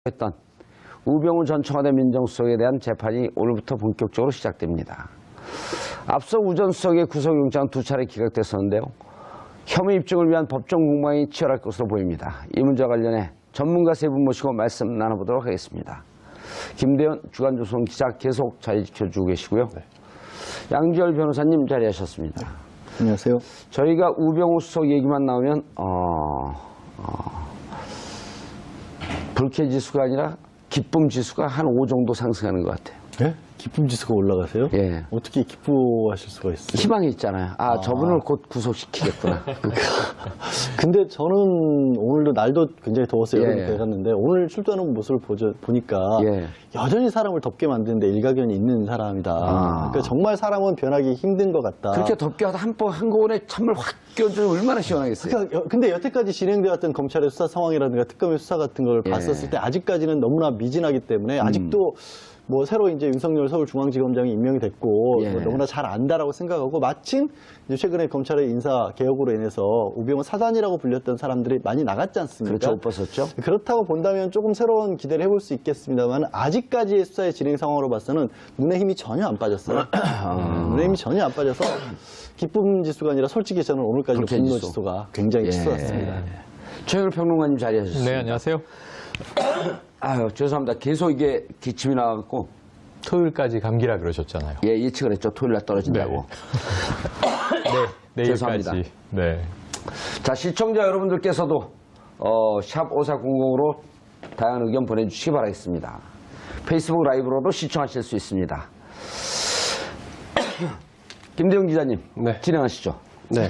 했던 우병우 전 청와대 민정수석에 대한 재판이 오늘부터 본격적으로 시작됩니다. 앞서 우 전 수석의 구속영장 2차례 기각됐었는데요. 혐의 입증을 위한 법정 공방이 치열할 것으로 보입니다. 이 문제와 관련해 전문가 세 분 모시고 말씀 나눠보도록 하겠습니다. 김대현 주간조선 기자 계속 자리 지켜주고 계시고요. 네. 양지열 변호사님 자리하셨습니다. 안녕하세요. 저희가 우병우 수석 얘기만 나오면 불쾌 지수가 아니라 기쁨 지수가 한 5 정도 상승하는 것 같아요. 예? 기쁨 지수가 올라가세요? 예. 어떻게 기뻐하실 수가 있어요? 희망이 있잖아요. 저분을 곧 구속시키겠구나. 근데 저는 오늘도 날도 굉장히 더웠어요. 예. 여름이 돼갔는데 오늘 출두하는 모습을 보니까 예. 여전히 사람을 덥게 만드는데 일가견이 있는 사람이다. 그러니까 정말 사람은 변하기 힘든 것 같다. 그렇게 덥게 하다 한꺼번에 찬물 확 끼얹으면 얼마나 시원하겠어요. 그러니까 근데 여태까지 진행되었던 검찰의 수사 상황이라든가 특검의 수사 같은 걸 봤었을 때 아직까지는 너무나 미진하기 때문에 아직도 뭐 새로 이제 윤석열 서울중앙지검장이 임명이 됐고 뭐 너무나 잘 안다라고 생각하고 마침 이제 최근에 검찰의 인사 개혁으로 인해서 우병우 사단이라고 불렸던 사람들이 많이 나갔지 않습니까? 그렇죠. 못 벗었죠. 그렇다고 본다면 조금 새로운 기대를 해볼 수 있겠습니다만 아직까지의 수사의 진행 상황으로 봐서는 눈에 힘이 전혀 안 빠졌어요. 눈에 힘이 전혀 안 빠져서 기쁨 지수가 아니라 솔직히 저는 오늘까지 분노 지수가 굉장히 치솟았습니다. 최영일 평론가님 자리하셨습니다. 네, 안녕하세요. 죄송합니다. 계속 이게 기침이 나와갖고 토요일까지 감기라 그러셨잖아요. 예, 예측을 했죠. 토요일 날 떨어진다고. 네, 죄송합니다. 내일까지. 네. 자, 시청자 여러분들께서도 샵 5400으로 다양한 의견 보내주시기 바라겠습니다. 페이스북 라이브로도 시청하실 수 있습니다. 김대웅 기자님, 진행하시죠. 네.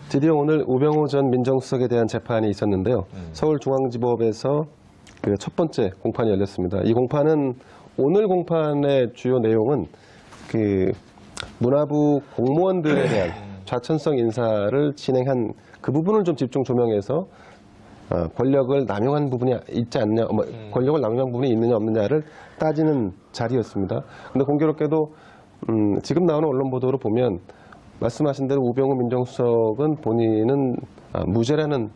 드디어 오늘 우병우 전 민정수석에 대한 재판이 있었는데요. 서울중앙지법에서 그 첫 번째 공판이 열렸습니다. 이 공판은 오늘 공판의 주요 내용은 그 문화부 공무원들에 대한 좌천성 인사를 진행한 그 부분을 좀 집중 조명해서 권력을 남용한 부분이 있지 않냐, 권력을 남용한 부분이 있느냐 없느냐를 따지는 자리였습니다. 근데 공교롭게도 지금 나오는 언론 보도로 보면 말씀하신 대로 우병우 민정수석은 본인은 무죄라는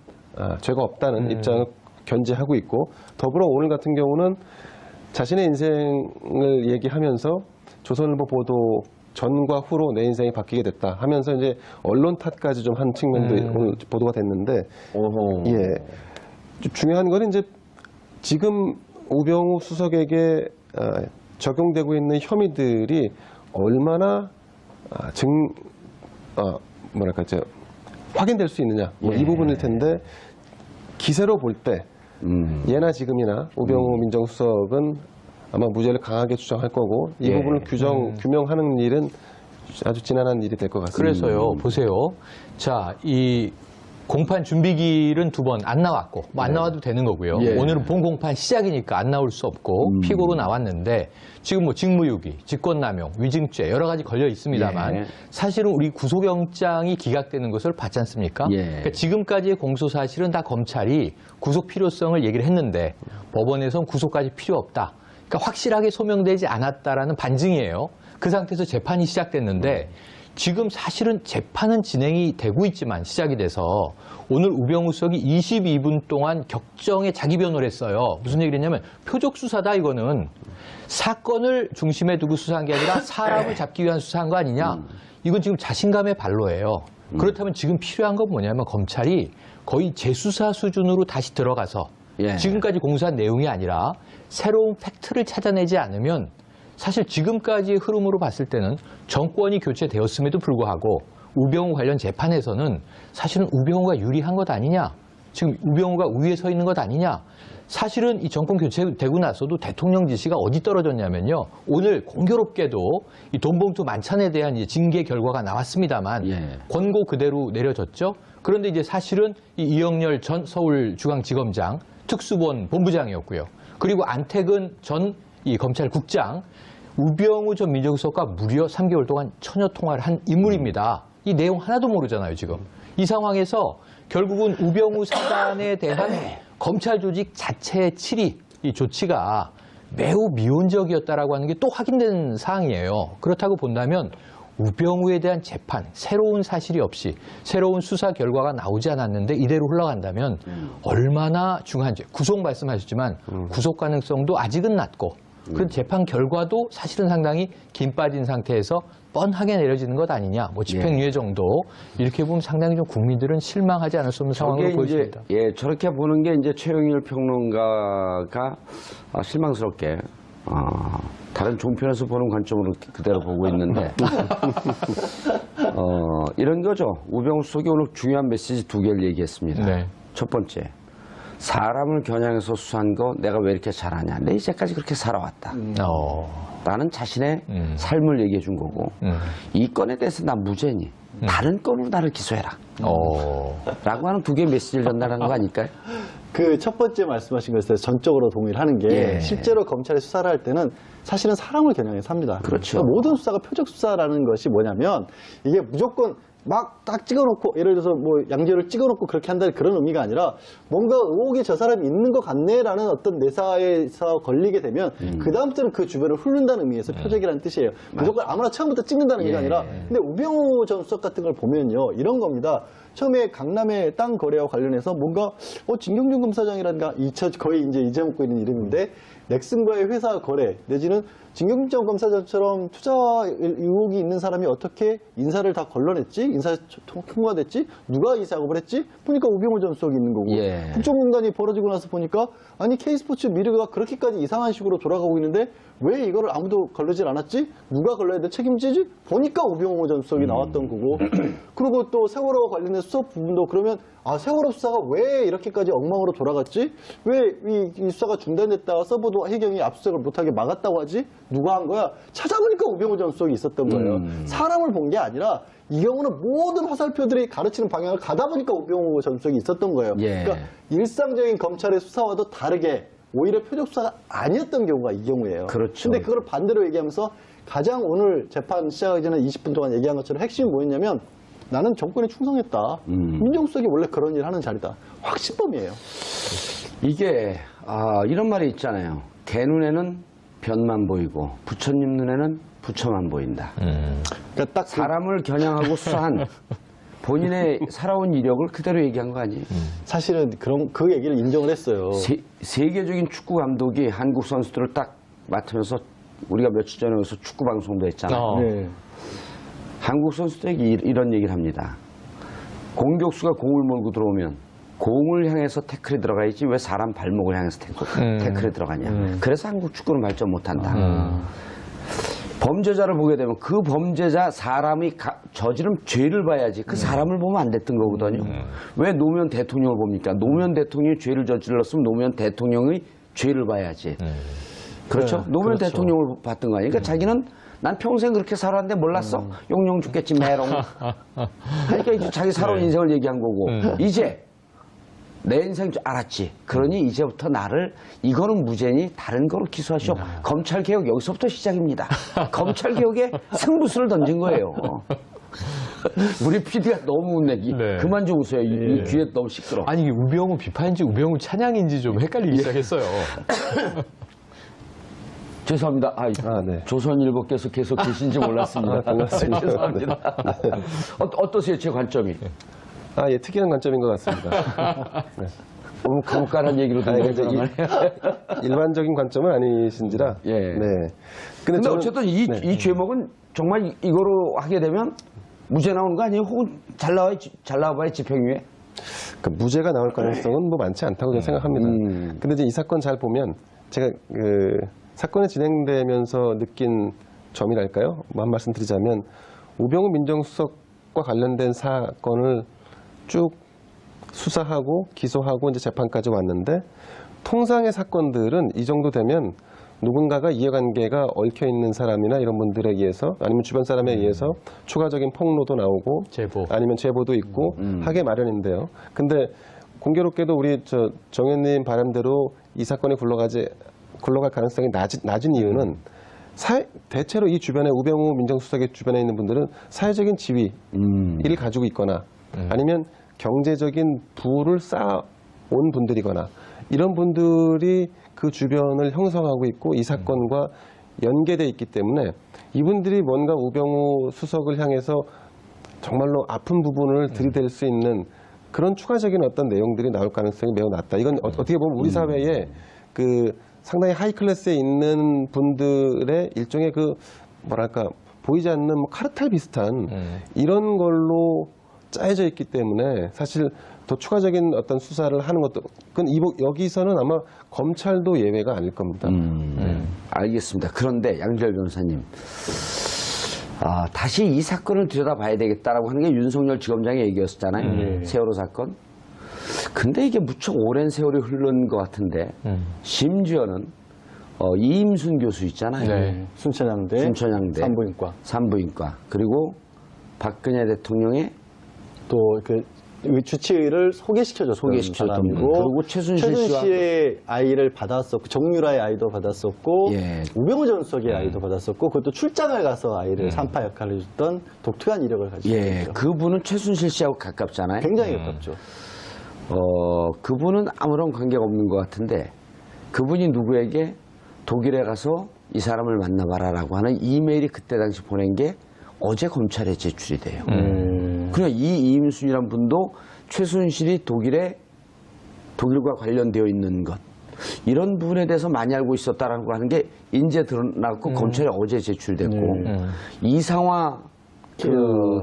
죄가 없다는 입장을 견지하고 있고 더불어 오늘 같은 경우는 자신의 인생을 얘기하면서 조선일보 보도 전과 후로 내 인생이 바뀌게 됐다 하면서 이제 언론 탓까지 좀 한 측면도 오늘 보도가 됐는데 중요한 건 이제 지금 우병우 수석에게 적용되고 있는 혐의들이 얼마나 확인될 수 있느냐 이 부분일 텐데 기세로 볼 때 예나 지금이나 우병우 민정수석은 아마 무죄를 강하게 주장할 거고 이 부분을 규명하는 일은 아주 지난한 일이 될 것 같습니다. 그래서요, 보세요. 자, 이 공판 준비기일은 2번 안 나왔고, 뭐 안 나와도 되는 거고요. 오늘은 본 공판 시작이니까 안 나올 수 없고, 피고로 나왔는데, 지금 뭐 직무유기, 직권남용, 위증죄 여러 가지 걸려 있습니다만, 사실은 우리 구속영장이 기각되는 것을 봤지 않습니까? 그러니까 지금까지의 공소 사실은 다 검찰이 구속 필요성을 얘기를 했는데, 법원에선 구속까지 필요 없다. 그러니까 확실하게 소명되지 않았다라는 반증이에요. 그 상태에서 재판이 시작됐는데, 지금 사실은 재판은 진행이 되고 있지만 시작이 돼서 오늘 우병우 수석이 22분 동안 격정에 자기 변호를 했어요. 무슨 얘기를 했냐면 표적 수사다 이거는 사건을 중심에 두고 수사한 게 아니라 사람을 잡기 위한 수사한 거 아니냐. 이건 지금 자신감의 발로예요. 그렇다면 지금 필요한 건 뭐냐면 검찰이 거의 재수사 수준으로 다시 들어가서 지금까지 공수한 내용이 아니라 새로운 팩트를 찾아내지 않으면 사실 지금까지의 흐름으로 봤을 때는 정권이 교체되었음에도 불구하고 우병우 관련 재판에서는 사실은 우병우가 유리한 것 아니냐. 지금 우병우가 우위에 서 있는 것 아니냐. 사실은 이 정권 교체되고 나서도 대통령 지시가 어디 떨어졌냐면요. 오늘 공교롭게도 이 돈봉투 만찬에 대한 이제 징계 결과가 나왔습니다만 권고 그대로 내려졌죠. 그런데 이제 사실은 이 이영렬 전 서울중앙지검장 특수본 본부장이었고요. 그리고 안태근 전 이 검찰국장 우병우 전 민정수석과 무려 3개월 동안 처녀 통화를 한 인물입니다. 이 내용 하나도 모르잖아요, 지금. 이 상황에서 결국은 우병우 사단에 대한 검찰 조직 자체의 치리, 이 조치가 매우 미온적이었다라고 하는 게 또 확인된 사항이에요. 그렇다고 본다면 우병우에 대한 재판, 새로운 사실이 없이 새로운 수사 결과가 나오지 않았는데 이대로 흘러간다면 얼마나 중요한지 구속 말씀하셨지만 구속 가능성도 아직은 낮고 그 재판 결과도 사실은 상당히 김 빠진 상태에서 뻔하게 내려지는 것 아니냐. 뭐 집행유예 정도 이렇게 보면 상당히 좀 국민들은 실망하지 않을 수 없는 상황으로 보입니다. 예, 저렇게 보는 게 이제 최영일 평론가가 실망스럽게 다른 종편에서 보는 관점으로 그대로 보고 있는데 이런 거죠. 우병우 수석이 오늘 중요한 메시지 2개를 얘기했습니다. 네. 첫 번째, 사람을 겨냥해서 수사한 거 내가 왜 이렇게 잘하냐. 내 이제까지 그렇게 살아왔다. 나는 자신의 삶을 얘기해 준 거고 이 건에 대해서 난 무죄니 다른 건으로 나를 기소해라. 라고 하는 2개의 메시지를 전달한 거 아닐까요? 그 첫 번째 말씀하신 것에 전적으로 동의를 하는 게 실제로 검찰이 수사를 할 때는 사실은 사람을 겨냥해서 합니다. 그렇죠. 그러니까 모든 수사가 표적 수사라는 것이 뭐냐면 이게 무조건 막 딱 찍어놓고 예를 들어서 뭐 양지열을 찍어놓고 그렇게 한다는 그런 의미가 아니라 뭔가 의혹이 저 사람이 있는 것 같네라는 어떤 내사에서 걸리게 되면 그 다음부터는 그 주변을 훑는다는 의미에서 표적이라는 뜻이에요. 무조건 아무나 처음부터 찍는다는 의미가 아니라 근데 우병우 전 수석 같은 걸 보면요 이런 겁니다. 처음에 강남의 땅 거래와 관련해서 뭔가 진경준 검사장이라든가 거의 이제 잊어먹고 있는 이름인데 넥슨과의 회사 거래 내지는 진경준 검사장처럼 투자 의혹이 있는 사람이 어떻게 인사를 다 걸러냈지? 인사 통과됐지? 누가 이 작업을 했지? 보니까 우병우 전 수석이 있는 거고 국정농단이 벌어지고 나서 보니까 아니 K스포츠 미르가 그렇게까지 이상한 식으로 돌아가고 있는데 왜 이거를 아무도 걸르질 않았지? 누가 걸러야 돼? 책임지지? 보니까 우병우 전 수석이 나왔던 거고 그리고 또 세월호와 관련된 수사 부분도 그러면 세월호 수사가 왜 이렇게까지 엉망으로 돌아갔지? 왜 이 수사가 중단됐다가 서버도 해경이 압수수색을 못하게 막았다고 하지? 누가 한 거야? 찾아보니까 우병우 전 수석이 있었던 거예요. 사람을 본 게 아니라 이 경우는 모든 화살표들이 가르치는 방향을 가다 보니까 우병우 전 수석이 있었던 거예요. 그러니까 일상적인 검찰의 수사와도 다르게 오히려 표적 수사가 아니었던 경우가 이 경우예요. 그렇죠. 근데 그걸 반대로 얘기하면서 가장 오늘 재판 시작하기 전에 20분 동안 얘기한 것처럼 핵심이 뭐였냐면 나는 정권에 충성했다. 민정수석이 원래 그런 일을 하는 자리다. 확신범이에요. 이게 이런 말이 있잖아요. 개 눈에는 변만 보이고 부처님 눈에는 부처만 보인다. 그러니까 딱 사람을 겨냥하고 수사한 본인의 살아온 이력을 그대로 얘기한 거 아니에요? 사실은 그 얘기를 인정을 했어요. 세계적인 축구 감독이 한국 선수들을 딱 맡으면서 우리가 며칠 전에 여기서 축구 방송도 했잖아요. 네. 한국 선수들에게 이런 얘기를 합니다. 공격수가 공을 몰고 들어오면 공을 향해서 태클이 들어가야지 왜 사람 발목을 향해서 태클이 들어가냐. 그래서 한국 축구는 발전 못한다. 범죄자를 보게 되면 그 범죄자 사람이 저지른 죄를 봐야지 그 사람을 보면 안 됐던 거거든요. 왜 노무현 대통령을 봅니까? 노무현 대통령이 죄를 저질렀으면 노무현 대통령의 죄를 봐야지. 그렇죠? 네, 노무현 그렇죠. 대통령을 봤던 거 아니에요? 그러니까 자기는 난 평생 그렇게 살았는데 몰랐어? 용용 죽겠지 메롱. 그러니까 이제 자기 살아온 인생을 얘기한 거고 이제 내 인생 알았지. 그러니 이제부터 나를 이거는 무죄니 다른 거로 기소하시오. 검찰개혁 여기서부터 시작입니다. 검찰개혁에 승부수를 던진 거예요. 우리 PD가 너무 웃네. 그만 좀 웃어요. 이 귀에 너무 시끄러워. 아니 이게 우병우 비판인지 우병우 찬양인지 좀 헷갈리기 시작했어요. 죄송합니다. 네. 조선일보께서 계속 계신지 몰랐습니다. 반갑습니다. 죄송합니다. 어떠세요, 제 관점이? 예, 특이한 관점인 것 같습니다. 네. 너무 감옥가는 얘기로 들리는 일반적인 관점은 아니신지라. 예. 네. 근데 저는- 어쨌든 이 죄목은 정말 이거로 하게 되면 무죄 나오는 거 아니에요? 혹은 잘 나와봐야 집행유예? 그러니까 무죄가 나올 가능성은 뭐 많지 않다고 저는 생각합니다. 근데 이제 이 사건 잘 보면 제가 사건이 진행되면서 느낀 점이랄까요? 뭐 한 말씀 드리자면 우병우 민정수석과 관련된 사건을 쭉 수사하고 기소하고 이제 재판까지 왔는데 통상의 사건들은 이 정도 되면 누군가가 이해관계가 얽혀 있는 사람이나 이런 분들에 의해서 아니면 주변 사람에 의해서 추가적인 폭로도 나오고 제보. 아니면 제보도 있고 하게 마련인데요. 근데 공교롭게도 우리 정 의원님 바람대로 이 사건이 굴러갈 가능성이 낮은 이유는 대체로 이 주변에 우병우 민정수석의 주변에 있는 분들은 사회적인 지위를 가지고 있거나 아니면 경제적인 부를 쌓아온 분들이거나 이런 분들이 그 주변을 형성하고 있고 이 사건과 연계돼 있기 때문에 이분들이 뭔가 우병우 수석을 향해서 정말로 아픈 부분을 들이댈 수 있는 그런 추가적인 어떤 내용들이 나올 가능성이 매우 낮다. 이건 어떻게 보면 우리 사회에 그 상당히 하이 클래스에 있는 분들의 일종의 그 뭐랄까 보이지 않는 뭐 카르텔 비슷한 이런 걸로 짜여져 있기 때문에 사실 더 추가적인 어떤 수사를 하는 것도 그건 여기서는 아마 검찰도 예외가 아닐 겁니다. 알겠습니다. 그런데 양지열 변호사님, 다시 이 사건을 들여다봐야 되겠다라고 하는 게 윤석열 지검장의 얘기였잖아요. 세월호 사건. 근데 이게 무척 오랜 세월이 흐른 것 같은데 심지어는 이임순 교수 있잖아요. 네. 순천향대 산부인과 그리고 박근혜 대통령의 또 그 주치의를 소개시켜줬던 사람이고 그리고 최순실 씨의 아이를 받았었고 정유라의 아이도 받았었고 예. 우병우 전 수석의 아이도 받았었고 그것도 출장을 가서 아이를 산파 역할을 해줬던 독특한 이력을 가지고 있죠. 그분은 최순실 씨하고 가깝잖아요. 굉장히 가깝죠. 그분은 아무런 관계가 없는 것 같은데 그분이 누구에게 독일에 가서 이 사람을 만나봐라라고 하는 이메일이 그때 당시 보낸 게 어제 검찰에 제출이 돼요. 그러니까 이 이임순이란 분도 최순실이 독일과 관련되어 있는 것 이런 부분에 대해서 많이 알고 있었다라고 하는 게 이제 드러났고 검찰에 어제 제출됐고 이상화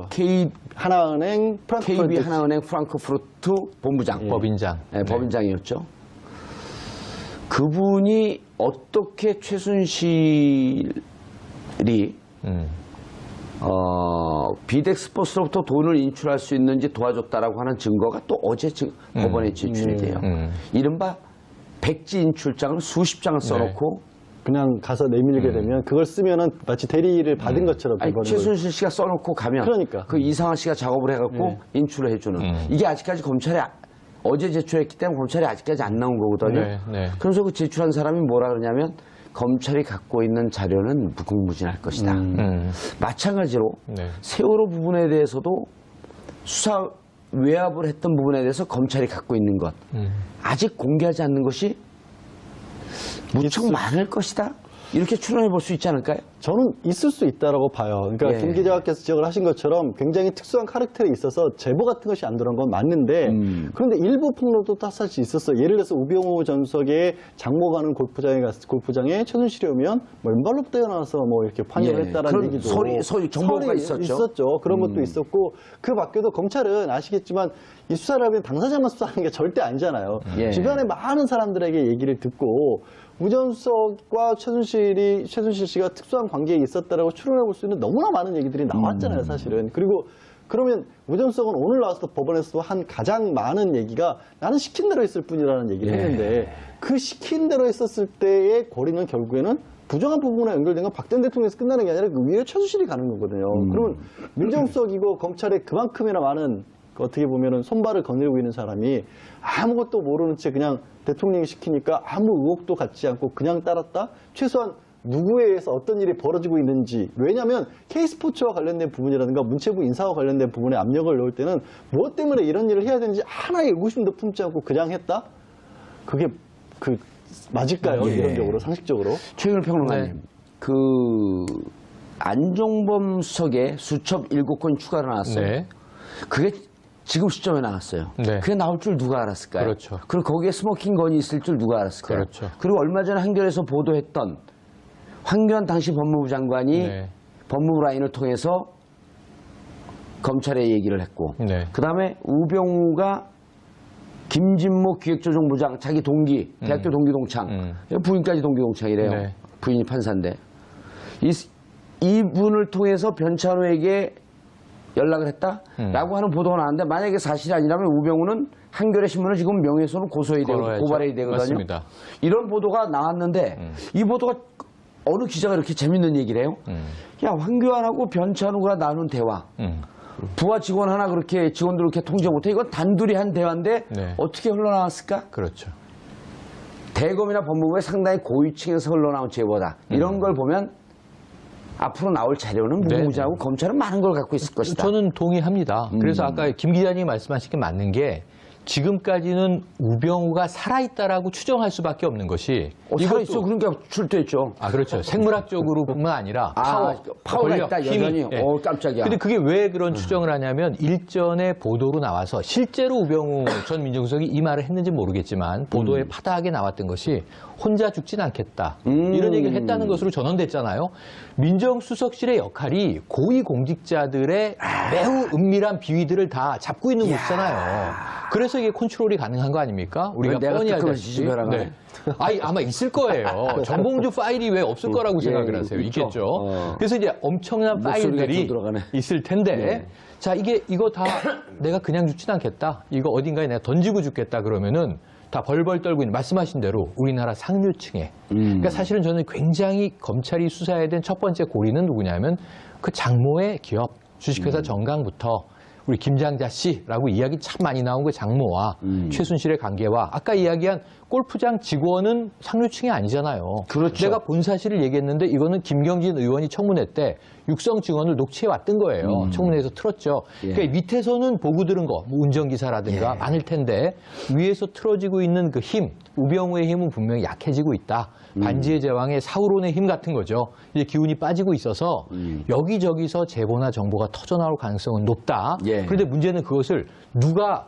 KB 하나은행 프랑크푸르트 본부장 법인장 네, 법인장이었죠. 그분이 어떻게 최순실이 비덱스포스로부터 돈을 인출할 수 있는지 도와줬다라고 하는 증거가 또 어제 법원에 제출이 돼요. 이른바 백지 인출장을 수십 장을 써놓고 그냥 가서 내밀게 되면 그걸 쓰면은 마치 대리를 받은 것처럼 최순실 씨가 써놓고 가면 그러니까. 그 이상화 씨가 작업을 해갖고 인출을 해주는 이게 아직까지 검찰에 어제 제출했기 때문에 검찰에 아직까지 안 나온 거거든요. 그래서 그 제출한 사람이 뭐라 그러냐면 검찰이 갖고 있는 자료는 무궁무진할 것이다. 마찬가지로 세월호 부분에 대해서도 수사 외압을 했던 부분에 대해서 검찰이 갖고 있는 것 아직 공개하지 않는 것이 무척 많을 것이다. 이렇게 추론해 볼 수 있지 않을까요? 저는 있을 수 있다라고 봐요. 그러니까 김 기자께서 지적을 하신 것처럼 굉장히 특수한 카rakter이 있어서 제보 같은 것이 안 들어간 건 맞는데 그런데 일부 폭로도 사실 있었어요. 예를 들어서 우병우 전 수석의 장모 가는 골프장에 최순실이 오면 뭐 왼발로 뛰어나와서 뭐 이렇게 환영을 했다라는 얘기도 소리 정보가 있었죠. 그런 것도 있었고 그 밖에도 검찰은 아시겠지만 이 수사를 하면 당사자만 수사하는 게 절대 아니잖아요. 주변에 많은 사람들에게 얘기를 듣고 우 전 수석과 최순실 씨가 특수한 관계에 있었다라고 추론해 볼 수 있는 너무나 많은 얘기들이 나왔잖아요, 사실은. 그리고 그러면 우 전 수석은 오늘 나와서 법원에서 한 가장 많은 얘기가 나는 시킨 대로 했을 뿐이라는 얘기를 했는데 그 시킨 대로 했었을 때의 거리는 결국에는 부정한 부분에 연결된 건 박 전 대통령에서 끝나는 게 아니라 그 위에 최순실이 가는 거거든요. 그러면 민정수석이고 검찰에 그만큼이나 많은 어떻게 보면은 손발을 거닐고 있는 사람이 아무것도 모르는 채 그냥 대통령이 시키니까 아무 의혹도 갖지 않고 그냥 따랐다? 최소한 누구에 의해서 어떤 일이 벌어지고 있는지. 왜냐하면 K스포츠와 관련된 부분이라든가 문체부 인사와 관련된 부분에 압력을 넣을 때는 무엇 때문에 이런 일을 해야 되는지 하나의 의구심도 품지 않고 그냥 했다? 그게 맞을까요? 이론적으로, 상식적으로? 최근일 평론가님, 그 안종범 수석의 수첩 7건 추가로 나왔어요. 그게 지금 시점에 나왔어요. 그게 나올 줄 누가 알았을까요? 그렇죠. 그리고 거기에 스모킹 건이 있을 줄 누가 알았을까요? 그렇죠. 그리고 얼마 전에 한겨레에서 보도했던 황교안 당시 법무부 장관이 법무부 라인을 통해서 검찰에 얘기를 했고 그 다음에 우병우가 김진모 기획조정부장 자기 동기, 대학교 동기 동창 부인까지 동기 동창이래요. 부인이 판사인데 이분을 통해서 변찬호에게 연락을 했다라고 하는 보도가 나왔는데 만약에 사실이 아니라면 우병우는 한겨레 신문을 지금 명예훼손으로 고발해야 되거든요. 맞습니다. 이런 보도가 나왔는데 이 보도가 어느 기자가 이렇게 재밌는 얘기를 해요. 야, 황교안하고 변찬우가 나눈 대화. 부하 직원 하나 그렇게 직원들 그렇게 통제 못해. 이건 단둘이 한 대화인데 어떻게 흘러나왔을까? 그렇죠. 대검이나 법무부의 상당히 고위층에서 흘러나온 제보다. 이런 걸 보면 앞으로 나올 자료는 무궁무진하고 검찰은 많은 걸 갖고 있을 것이다. 저는 동의합니다. 그래서 아까 김 기자님이 말씀하신 게 맞는 게 지금까지는 우병우가 살아있다라고 추정할 수밖에 없는 것이 살아있어. 그러니까 출두했죠. 아, 그렇죠. 생물학적으로뿐만 아니라 파워가 권력, 있다, 힘이. 여전히. 예. 깜짝이야. 근데 그게 왜 그런 추정을 하냐면 일전에 보도로 나와서 실제로 우병우 전 민정수석이 이 말을 했는지 모르겠지만 보도에 파다하게 나왔던 것이 혼자 죽진 않겠다. 이런 얘기를 했다는 것으로 전언됐잖아요. 민정수석실의 역할이 고위공직자들의 매우 은밀한 비위들을 다 잡고 있는 곳이잖아요. 그래서 이게 컨트롤이 가능한 거 아닙니까? 우리가 내가 뻔히 뜨끔을 알다시피. 지지배랑하네. 아마 있을 거예요. 정봉주 파일이 왜 없을 거라고 생각을 하세요? 있죠. 있겠죠. 어. 그래서 이제 엄청난 목소리가 파일들이 좀 들어가네. 있을 텐데, 자, 이거 다 내가 그냥 죽진 않겠다. 이거 어딘가에 내가 던지고 죽겠다 그러면은 다 벌벌 떨고 있는, 말씀하신 대로 우리나라 상류층에. 그러니까 사실은 저는 굉장히 검찰이 수사해야 된 첫 번째 고리는 누구냐면 그 장모의 기업, 주식회사 정강부터 우리 김장자 씨라고 이야기 참 많이 나온 그 장모와 최순실의 관계와 아까 이야기한 골프장 직원은 상류층이 아니잖아요. 그렇죠. 내가 본 사실을 얘기했는데 이거는 김경진 의원이 청문회 때 육성 증언을 녹취해 왔던 거예요. 청문회에서 틀었죠. 그러니까 밑에서는 보고 들은 거, 뭐 운전기사라든가 많을 텐데 위에서 틀어지고 있는 그 힘, 우병우의 힘은 분명히 약해지고 있다. 반지의 제왕의 사우론의 힘 같은 거죠. 이제 기운이 빠지고 있어서 여기저기서 제보나 정보가 터져나올 가능성은 높다. 그런데 문제는 그것을 누가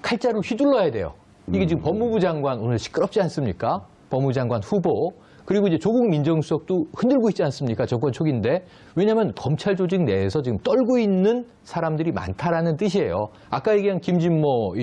칼자루 휘둘러야 돼요. 이게 지금 법무부 장관 오늘 시끄럽지 않습니까? 법무부 장관 후보. 그리고 이제 조국 민정수석도 흔들고 있지 않습니까? 정권 초기인데. 왜냐하면 검찰 조직 내에서 지금 떨고 있는 사람들이 많다라는 뜻이에요. 아까 얘기한 김진모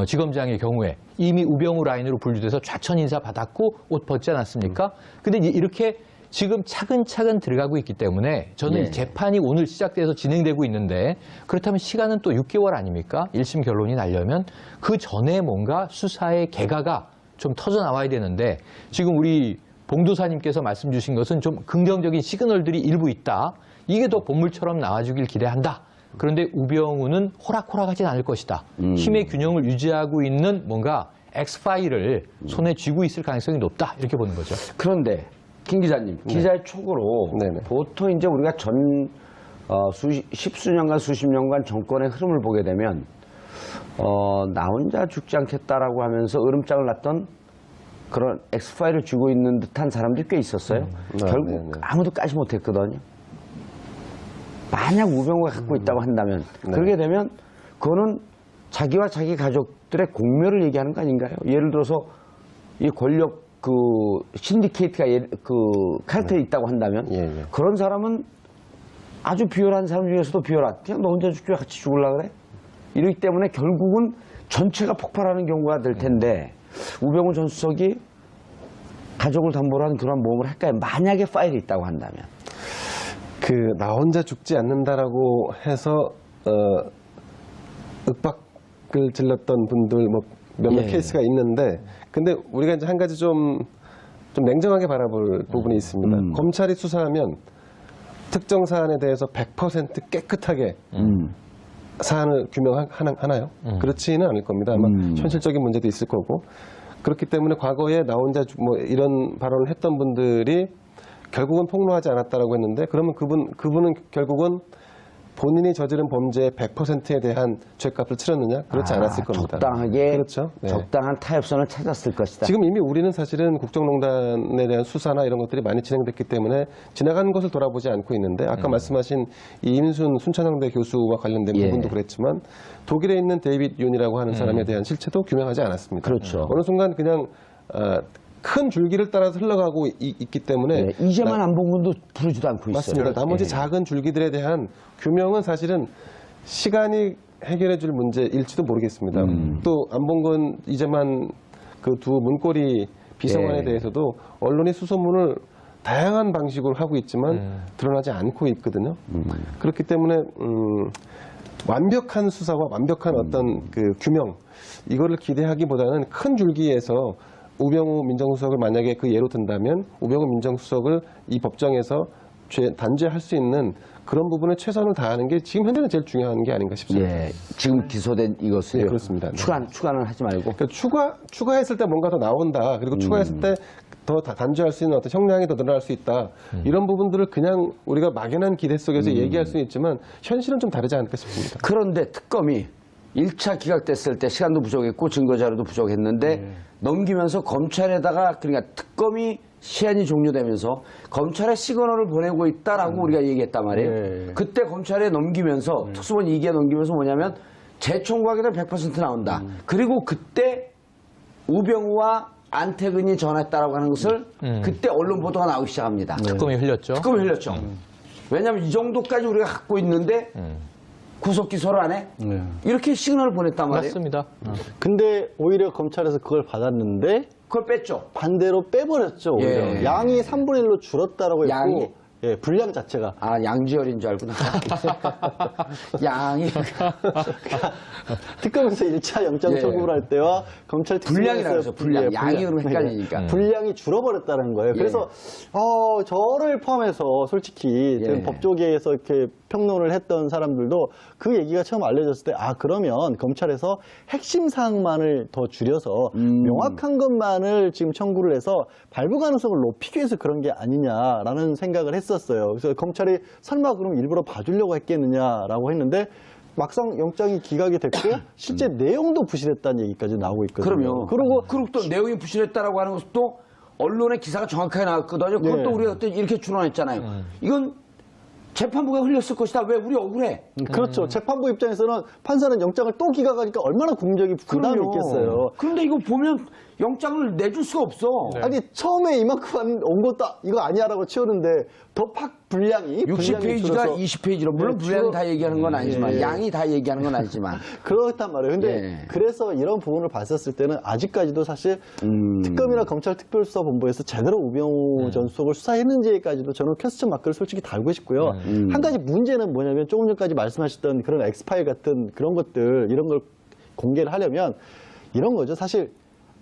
지검장의 경우에 이미 우병우 라인으로 분류돼서 좌천 인사 받았고 옷 벗지 않았습니까? 근데 이제 이렇게 지금 차근차근 들어가고 있기 때문에 저는 이 재판이 오늘 시작돼서 진행되고 있는데 그렇다면 시간은 또 6개월 아닙니까? 1심 결론이 나려면 그 전에 뭔가 수사의 개가가 좀 터져 나와야 되는데 지금 우리 봉도사님께서 말씀 주신 것은 좀 긍정적인 시그널들이 일부 있다. 이게 더 본물처럼 나와주길 기대한다. 그런데 우병우는 호락호락하진 않을 것이다. 힘의 균형을 유지하고 있는 뭔가 X파일을 손에 쥐고 있을 가능성이 높다. 이렇게 보는 거죠. 그런데 김 기자님, 기자의 촉으로 보통 이제 우리가 십수년간 수십 년간 정권의 흐름을 보게 되면 나 혼자 죽지 않겠다라고 하면서 으름장을 놨던 그런 엑스파일을 쥐고 있는 듯한 사람들이 꽤 있었어요. 결국 아무도 까지 못했거든요. 만약 우병우가 갖고 있다고 한다면 그러게 되면 그거는 자기와 자기 가족들의 공멸을 얘기하는 거 아닌가요? 예를 들어서 이 권력 그 신디케이트가 그 카르텔에 있다고 한다면 그런 사람은 아주 비열한 사람 중에서도 비열한 그냥 너 혼자 죽지 같이 죽으려고 그래? 이러기 때문에 결국은 전체가 폭발하는 경우가 될 텐데 우병우 전 수석이 가족을 담보로 한 그런 모험을 할까요? 만약에 파일이 있다고 한다면. 나 혼자 죽지 않는다라고 해서 윽박을 질렀던 분들 몇몇 케이스가 있는데 근데 우리가 이제 한 가지 좀 냉정하게 바라볼 부분이 있습니다. 검찰이 수사하면 특정 사안에 대해서 100% 깨끗하게 사안을 규명하나요? 그렇지는 않을 겁니다. 아마 현실적인 문제도 있을 거고 그렇기 때문에 과거에 나 혼자 이런 발언을 했던 분들이 결국은 폭로하지 않았다라고 했는데 그러면 그분은 결국은 본인이 저지른 범죄의 100%에 대한 죄값을 치렀느냐? 그렇지 않았을 겁니다. 적당하게 그렇죠. 적당한 타협선을 찾았을 것이다. 지금 이미 우리는 사실은 국정농단에 대한 수사나 이런 것들이 많이 진행됐기 때문에 지나가는 것을 돌아보지 않고 있는데 아까 말씀하신 이 임순 순천향대 교수와 관련된 부분도 그랬지만 독일에 있는 데이빗 윤이라고 하는 사람에 대한 실체도 규명하지 않았습니다. 그렇죠. 어느 순간 그냥 큰 줄기를 따라서 흘러가고 있기 때문에 이제만 안 본 분도 부르지도 않고 있어요. 맞습니다. 나머지 작은 줄기들에 대한 규명은 사실은 시간이 해결해 줄 문제일지도 모르겠습니다. 또 안 본 건 이제만 그 두 문고리 비서관에 대해서도 언론이 수소문을 다양한 방식으로 하고 있지만 드러나지 않고 있거든요. 그렇기 때문에 완벽한 수사와 완벽한 어떤 그 규명 이거를 기대하기보다는 큰 줄기에서 우병우 민정수석을 만약에 그 예로 든다면 우병우 민정수석을 이 법정에서 단죄할 수 있는 그런 부분에 최선을 다하는 게 지금 현재는 제일 중요한 게 아닌가 싶습니다. 지금 기소된 이것을 그렇습니다. 추가는 하지 말고. 그러니까 추가했을 때 뭔가 더 나온다. 그리고 추가했을 때 더 단죄할 수 있는 어떤 형량이 더 늘어날 수 있다. 이런 부분들을 그냥 우리가 막연한 기대 속에서 얘기할 수는 있지만 현실은 좀 다르지 않을까 싶습니다. 그런데 특검이 1차 기각됐을 때 시간도 부족했고 증거자료도 부족했는데 넘기면서 검찰에다가 그러니까 특검이 시한이 종료되면서 검찰에 시그널을 보내고 있다라고 우리가 얘기했단 말이에요. 그때 검찰에 넘기면서 특수본 2기에 넘기면서 뭐냐면 재청구하게 되면 100% 나온다. 그리고 그때 우병우와 안태근이 전화했다라고 하는 것을 그때 언론 보도가 나오기 시작합니다. 특검이 흘렸죠. 특검이 흘렸죠. 왜냐하면 이 정도까지 우리가 갖고 있는데 구속 기소를 안 해? 이렇게 시그널을 보냈단 말이에요. 맞습니다. 근데 오히려 검찰에서 그걸 받았는데 그걸 뺐죠. 반대로 빼버렸죠. 오히려. 예. 양이 3분의 1로 줄었다라고 했고 양이? 예, 분량 자체가. 아, 양지열인 줄 알구나. 양이. 특검에서 1차 영장 예. 청구를 할 때와 검찰 분량이라고 해서 분량. 예, 양으로 헷갈리니까. 분량이 줄어버렸다는 거예요. 그래서 저를 포함해서 솔직히 지금 예. 법조계에서 이렇게 평론을 했던 사람들도 그 얘기가 처음 알려졌을 때 그러면 검찰에서 핵심 사항만을 더 줄여서 명확한 것만을 지금 청구를 해서 발부 가능성을 높이기 위해서 그런 게 아니냐라는 생각을 했었어요. 그래서 검찰이 설마 그럼 일부러 봐주려고 했겠느냐라고 했는데 막상 영장이 기각이 됐고 실제 내용도 부실했다는 얘기까지 나오고 있거든요. 그럼요. 그리고 또 내용이 부실했다라고 하는 것도 언론의 기사가 정확하게 나왔거든요. 그것도 네. 우리가 그때 이렇게 추론했잖아요. 이건 재판부가 흘렸을 것이다. 왜? 우리 억울해. 그렇죠. 재판부 입장에서는 판사는 영장을 또 기각하니까 얼마나 공적이 부담이 그럼요. 있겠어요. 그런데 이거 보면 영장을 내줄 수가 없어. 아니 처음에 이만큼 온 것도 이거 아니야라고 치우는데 더 팍 분량이 60페이지가 20페이지로 물론 네, 분량이 줄어- 다 얘기하는 건 아니지만 예. 양이 다 얘기하는 건 아니지만 그렇단 말이에요. 근데 예. 그래서 이런 부분을 봤었을 때는 아직까지도 사실 특검이나 검찰 특별수사본부에서 제대로 우병우 전 수석을 수사했는지까지도 저는 퀘스천 마크를 솔직히 달고 싶고요. 한 가지 문제는 뭐냐면 조금 전까지 말씀하셨던 그런 엑스파일 같은 그런 것들 이런 걸 공개를 하려면 이런 거죠. 사실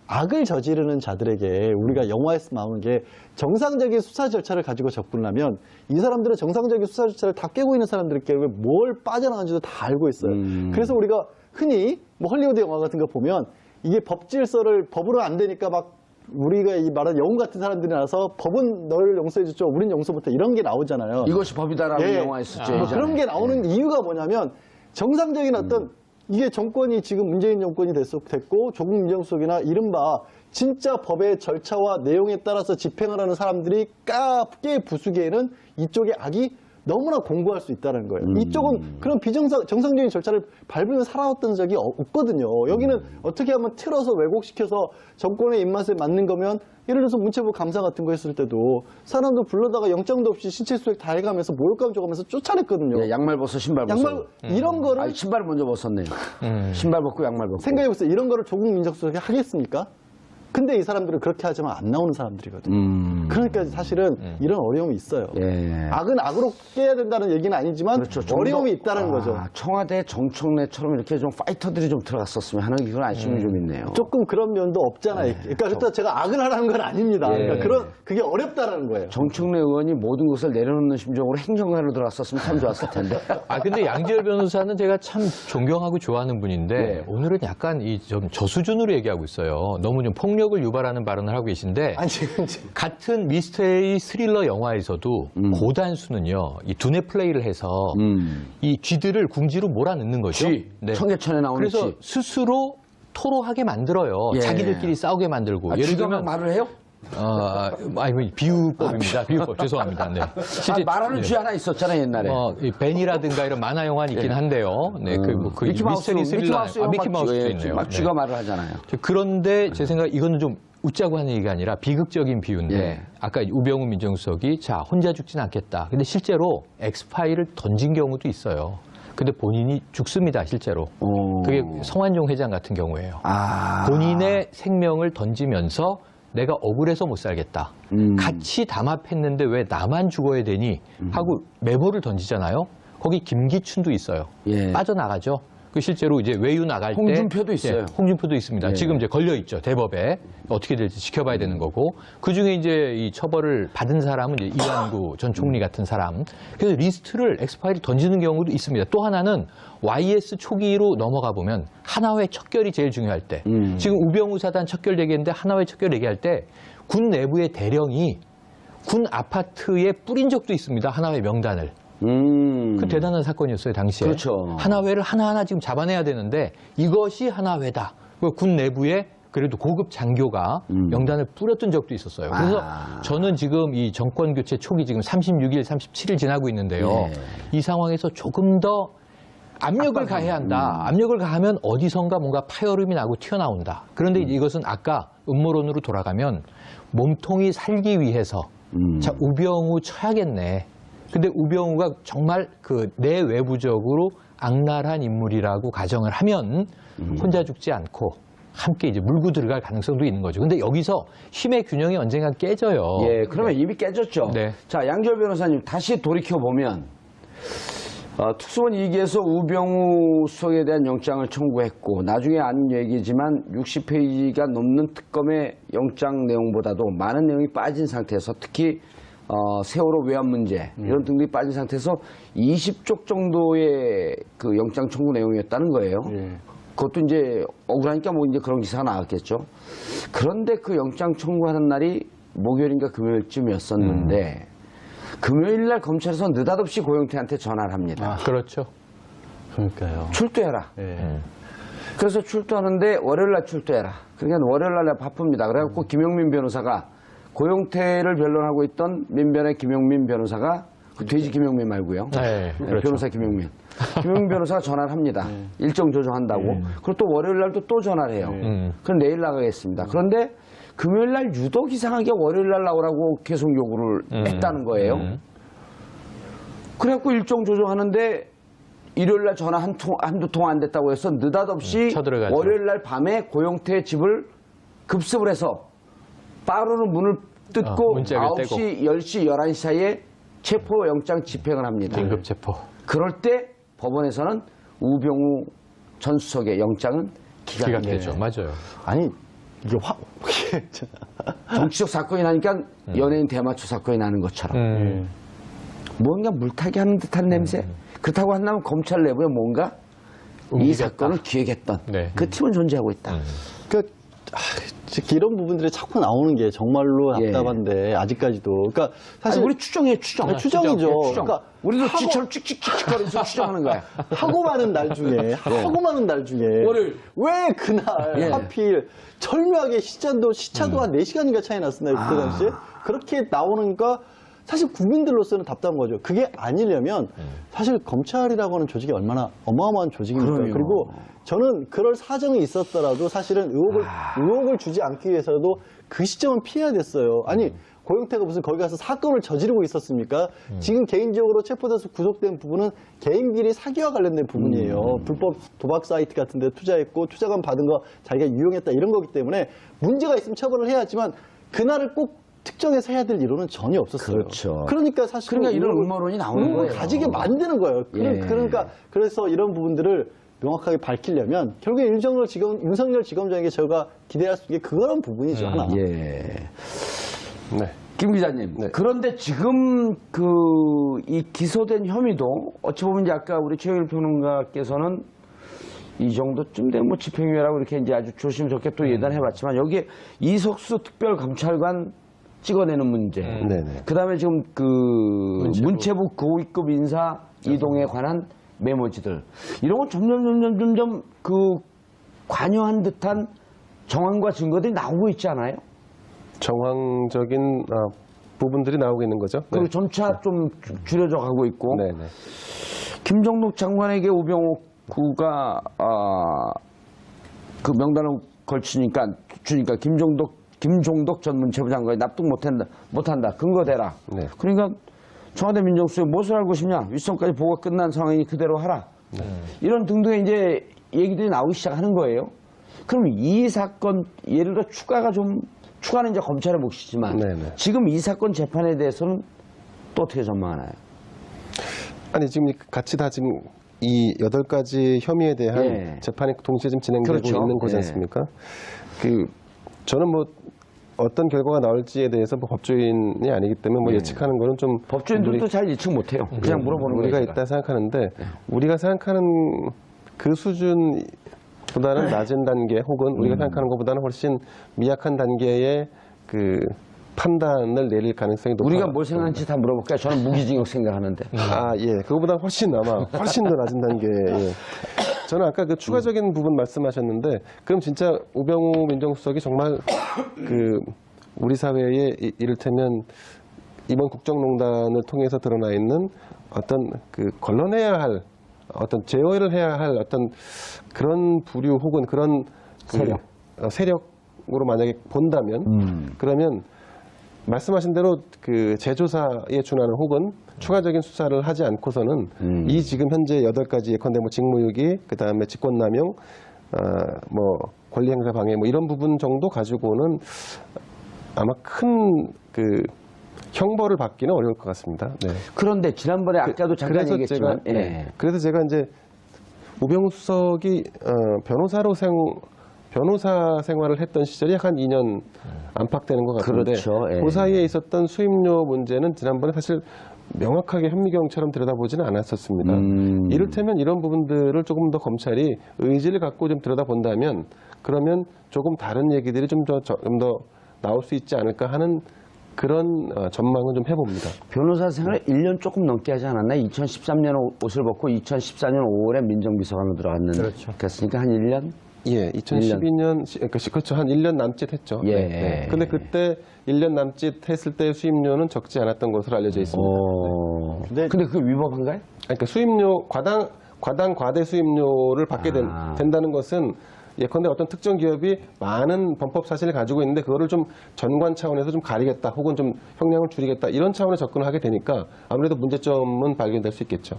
악을 저지르는 자들에게 우리가 영화에서 나오는 게 정상적인 수사 절차를 가지고 접근하면 이 사람들은 정상적인 수사 절차를 다 깨고 있는 사람들에게 뭘 빠져나가는지도 다 알고 있어요. 그래서 우리가 흔히 뭐 헐리우드 영화 같은 거 보면 이게 법 질서를 법으로 안 되니까 막 우리가 이 말하는 영웅 같은 사람들이 나와서 법은 널 용서해 줬죠. 우린 용서 못해. 이런 게 나오잖아요. 이것이 법이다라는 예. 영화 있었죠. 뭐 예전에. 그런 게 나오는 이유가 뭐냐면 정상적인 어떤 이게 정권이 지금 문재인 정권이 됐고 조국 민정수석이나 이른바 진짜 법의 절차와 내용에 따라서 집행을 하는 사람들이 깨 부수기에는 이쪽의 악이 너무나 공고할 수 있다는 거예요. 이쪽은 그런 정상적인 절차를 밟으며 살아왔던 적이 없거든요. 여기는 어떻게 하면 틀어서 왜곡시켜서 정권의 입맛에 맞는 거면 예를 들어서 문체부 감사 같은 거 했을 때도 사람도 불러다가 영장도 없이 신체 수색 다 해가면서 모욕감 줘가면서 쫓아냈거든요. 예, 양말 벗어 신발 벗어. 양말 이런 거를 아니, 신발을 먼저 벗었네요. 신발 벗고 양말 벗고. 생각해보세요. 이런 거를 조국 민정수석이 하겠습니까? 근데 이 사람들은 그렇게 하지만 안 나오는 사람들이거든요. 그러니까 사실은 이런 어려움이 있어요. 예. 악은 악으로 깨야 된다는 얘기는 아니지만 그렇죠. 좀 어려움이 더- 있다는 거죠. 청와대 정청래처럼 이렇게 좀 파이터들이 좀 들어갔었으면 하는 그런 아쉬움이 좀 있네요. 조금 그런 면도 없잖아요. 그러니까 그렇다고 제가 악을 하라는 건 아닙니다. 예. 그러니까 그게 어렵다는 거예요. 정청래 의원이 모든 것을 내려놓는 심정으로 행정관으로 들어갔었으면 참 좋았을 텐데. 근데 양지열 변호사는 제가 참 존경하고 좋아하는 분인데 네. 오늘은 약간 좀 저수준으로 얘기하고 있어요. 너무 좀 폭력을 유발하는 발언을 하고 계신데 아니 지금 같은 미스테리 스릴러 영화에서도 고단수는요, 이 두뇌 플레이를 해서 이 쥐들을 궁지로 몰아넣는 거죠. 쥐, 네. 청계천에 나오는 그래서 쥐. 스스로 토로하게 만들어요. 예. 자기들끼리 싸우게 만들고. 쥐가 막 말을 해요? 비유법입니다. 비유법. 죄송합니다. 네. 실제 말하는 쥐 하나 있었잖아요, 옛날에. 이 벤이라든가 이런 만화 영화는 있긴 한데요. 네, 그 미키마우스, 미스테리 스릴러 미키마우스도 예, 있네요. 막 네. 쥐가 말을 하잖아요. 그런데 제 생각에 이거는 좀 웃자고 하는 얘기가 아니라 비극적인 비유인데 예. 아까 우병우 민정수석이 자 혼자 죽진 않겠다. 근데 실제로 엑스파일을 던진 경우도 있어요. 근데 본인이 죽습니다, 실제로. 그게 성완종 회장 같은 경우예요. 본인의 생명을 던지면서 내가 억울해서 못 살겠다. 같이 담합했는데 왜 나만 죽어야 되니? 하고 메모를 던지잖아요. 거기 김기춘도 있어요. 예. 빠져나가죠. 그 실제로 이제 외유 나갈 때 홍준표도 있어요. 홍준표도 있습니다. 예. 지금 이제 걸려 있죠, 대법에. 어떻게 될지 지켜봐야 되는 거고. 그 중에 이제 이 처벌을 받은 사람은 이제 이완구 전 총리 같은 사람. 그래서 리스트를 엑스파일이 던지는 경우도 있습니다. 또 하나는 YS 초기로 넘어가 보면 하나회 척결이 제일 중요할 때. 지금 우병우 사단 척결 얘기했는데 하나회 척결 얘기할 때 군 내부의 대령이 군 아파트에 뿌린 적도 있습니다. 하나회 명단을. 그 대단한 사건이었어요, 당시에. 그렇죠. 하나회를 하나하나 지금 잡아내야 되는데 이것이 하나회다. 군 내부에 그래도 고급 장교가 명단을 뿌렸던 적도 있었어요. 그래서 저는 지금 이 정권 교체 초기 지금 36일, 37일 지나고 있는데요. 예. 이 상황에서 조금 더 압력을 가해야 한다. 압력을 가하면 어디선가 뭔가 파열음이 나고 튀어나온다. 그런데 이것은 아까 음모론으로 돌아가면 몸통이 살기 위해서 자, 우병우 쳐야겠네. 근데 우병우가 정말 그 내외부적으로 악랄한 인물이라고 가정을 하면 혼자 죽지 않고 함께 이제 물고 들어갈 가능성도 있는 거죠. 근데 여기서 힘의 균형이 언젠가 깨져요. 예, 그러면 이미 깨졌죠. 네. 자, 양지열 변호사님 다시 돌이켜 보면 특수본 2기에서 우병우 수석에 대한 영장을 청구했고 나중에 안 얘기지만 60페이지가 넘는 특검의 영장 내용보다도 많은 내용이 빠진 상태에서 특히 세월호 외환 문제 이런 등등이 빠진 상태에서 20쪽 정도의 그 영장 청구 내용이었다는 거예요. 그것도 이제 억울하니까 뭐 이제 그런 기사가 나왔겠죠. 그런데 그 영장 청구하는 날이 목요일인가 금요일쯤이었었는데 금요일 날 검찰에서 느닷없이 고영태한테 전화를 합니다. 그렇죠. 그러니까요. 출두해라. 예. 그래서 출두하는데 월요일 날 출두해라. 그러니까 월요일 날 내가 바쁩니다. 그래갖고 김용민 변호사가 고영태를 변론하고 있던 민변의 김용민 변호사가 그 돼지 김용민 말고요. 네, 그렇죠. 변호사 김용민. 김용민 변호사가 전화를 합니다. 일정 조정한다고. 그리고 또 월요일 날도 또 전화를 해요. 그럼 내일 나가겠습니다. 그런데 금요일 날 유독 이상하게 월요일 날 나오라고 계속 요구를 했다는 거예요. 그래갖고 일정 조정하는데 일요일 날 전화 한두 통 안 됐다고 해서 느닷없이 쳐들어가죠. 월요일 날 밤에 고영태의 집을 급습을 해서 빠르는 문을 뜯고 문짝을 9시, 10시, 11시 사이에 체포영장 집행을 합니다. 긴급 체포. 그럴 때 법원에서는 우병우 전 수석의 영장은 기각되죠. 맞아요. 아니, 이게 정치적 사건이 나니까 연예인 대마초 사건이 나는 것처럼 뭔가 물타기 하는 듯한 냄새. 그렇다고 한다면 검찰 내부에 뭔가 이 움직였다. 사건을 기획했던 네. 그 팀은 존재하고 있다. 그러니까 이런 부분들이 자꾸 나오는 게 정말로 예. 답답한데 아직까지도. 그러니까 사실 아니, 우리 추정이에요, 추정. 아니, 추정이죠. 추정. 그러니까 우리도 쥐처럼 찍찍찍찍거리면서 추정하는 거야. 하고 많은 날 중에 하고 많은 날 중에 월요일. 왜 그날 예. 하필 절묘하게 시차도 한 4시간인가 차이 났었나요? 그때 당시에 그렇게 나오니까 사실 국민들로서는 답답한 거죠. 그게 아니려면 사실 검찰이라고 하는 조직이 얼마나 어마어마한 조직입니까? 그럼요. 그리고 저는 그럴 사정이 있었더라도 사실은 의혹을 주지 않기 위해서도 그 시점은 피해야 됐어요. 아니 고영태가 무슨 거기 가서 사건을 저지르고 있었습니까? 지금 개인적으로 체포돼서 구속된 부분은 개인끼리 사기와 관련된 부분이에요. 불법 도박 사이트 같은 데 투자했고 투자금 받은 거 자기가 유용했다 이런 거기 때문에 문제가 있으면 처벌을 해야 하지만 그날을 꼭 특정해서 해야 될 이론은 전혀 없었어요. 그렇죠. 그러니까 사실 그러니까 이런 음모론이 나오는 거예요. 가지게 만드는 거예요. 예. 그러니까 그래서 이런 부분들을 명확하게 밝히려면 결국에 윤석열 지검장에게 저희가 기대할 수 있는 게 그런 부분이죠. 하나. 예. 네. 김 기자님. 네. 그런데 지금 이 기소된 혐의도 어찌 보면 이제 아까 우리 최영일 평론가께서는 이 정도쯤 되면 뭐 집행유예라고 이렇게 이제 아주 조심스럽게 또 예단해봤지만 여기에 이석수 특별검찰관 찍어내는 문제. 네네. 그다음에 지금 문체부 고위급 인사 이동에 관한 메모지들 이런 건 점점 관여한 듯한 정황과 증거들이 나오고 있지 않아요? 정황적인 부분들이 나오고 있는 거죠. 그리고 점차 좀 줄여져 가고 있고 네네. 김종덕 장관에게 우병우가 그 명단을 주니까 김종덕 전 문체부 장관이 납득 못한다. 근거 대라. 네. 그러니까 청와대 민정수석이 무엇을 알고 싶냐? 윗선까지 보고가 끝난 상황이니 그대로 하라. 이런 등등의 이제 얘기들이 나오기 시작하는 거예요. 그럼 이 사건 예를 들어 추가는 이제 검찰의 몫이지만 네네. 지금 이 사건 재판에 대해서는 또 어떻게 전망하나요? 아니 지금 같이 다 지금 이 8가지 혐의에 대한 예. 재판이 동시에 지금 진행되고 그렇죠. 있는 거지 예. 않습니까? 저는 뭐 어떤 결과가 나올지에 대해서 뭐 법조인이 아니기 때문에 뭐 예측하는 거는 좀 법조인들도 잘 예측 못해요. 그냥 물어보는 우리가 거예요. 있다 생각하는데 우리가 생각하는 그 수준보다는 낮은 단계 혹은 우리가 생각하는 것보다는 훨씬 미약한 단계의 그 판단을 내릴 가능성이 높아요. 우리가 뭘 생각하는지 다 물어볼까요? 저는 무기징역 생각하는데. 예. 그거보다 훨씬 더 낮은 단계. 예. 저는 아까 그 추가적인 부분 말씀하셨는데, 그럼 진짜 우병우 민정수석이 정말 우리 사회에 이를테면 이번 국정농단을 통해서 드러나 있는 어떤 걸러내야 할 어떤 제어를 해야 할 어떤 그런 부류 혹은 그런 세력으로 만약에 본다면 그러면 말씀하신 대로 재조사에 준하는 혹은 추가적인 수사를 하지 않고서는 이 지금 현재 8가지 예컨대 직무유기, 그 다음에 직권남용, 권리행사 방해 이런 부분 정도 가지고는 아마 큰 형벌을 받기는 어려울 것 같습니다. 네. 그런데 지난번에 아까도 잠깐 얘기했지만, 그래서 제가 이제 우병우 수석이 변호사 생활을 했던 시절이 약 한 2년 안팎되는 것 같은데, 그렇죠. 그 사이에 있었던 수임료 문제는 지난번에 사실 명확하게 현미경처럼 들여다보지는 않았었습니다. 이를테면 이런 부분들을 조금 더 검찰이 의지를 갖고 좀 들여다본다면, 그러면 조금 다른 얘기들이 좀 더 나올 수 있지 않을까 하는 그런 전망은 좀 해봅니다. 변호사 생활을 1년 조금 넘게 하지 않았나요? 2013년 옷을 벗고 2014년 5월에 민정비서관으로 들어갔는데. 그렇죠. 그랬으니까 한 1년? 예, 2012년, 그렇죠. 한 1년 남짓 했죠. 예. 네. 근데 그때 1년 남짓 했을 때 수임료는 적지 않았던 것으로 알려져 있습니다. 근데 그게 위법한가요? 그러니까 수임료, 과대 수임료를 받게 된다는 것은 예컨대 어떤 특정 기업이 많은 범법 사실을 가지고 있는데 그거를 좀 전관 차원에서 좀 가리겠다 혹은 좀 형량을 줄이겠다 이런 차원의 접근을 하게 되니까 아무래도 문제점은 발견될 수 있겠죠.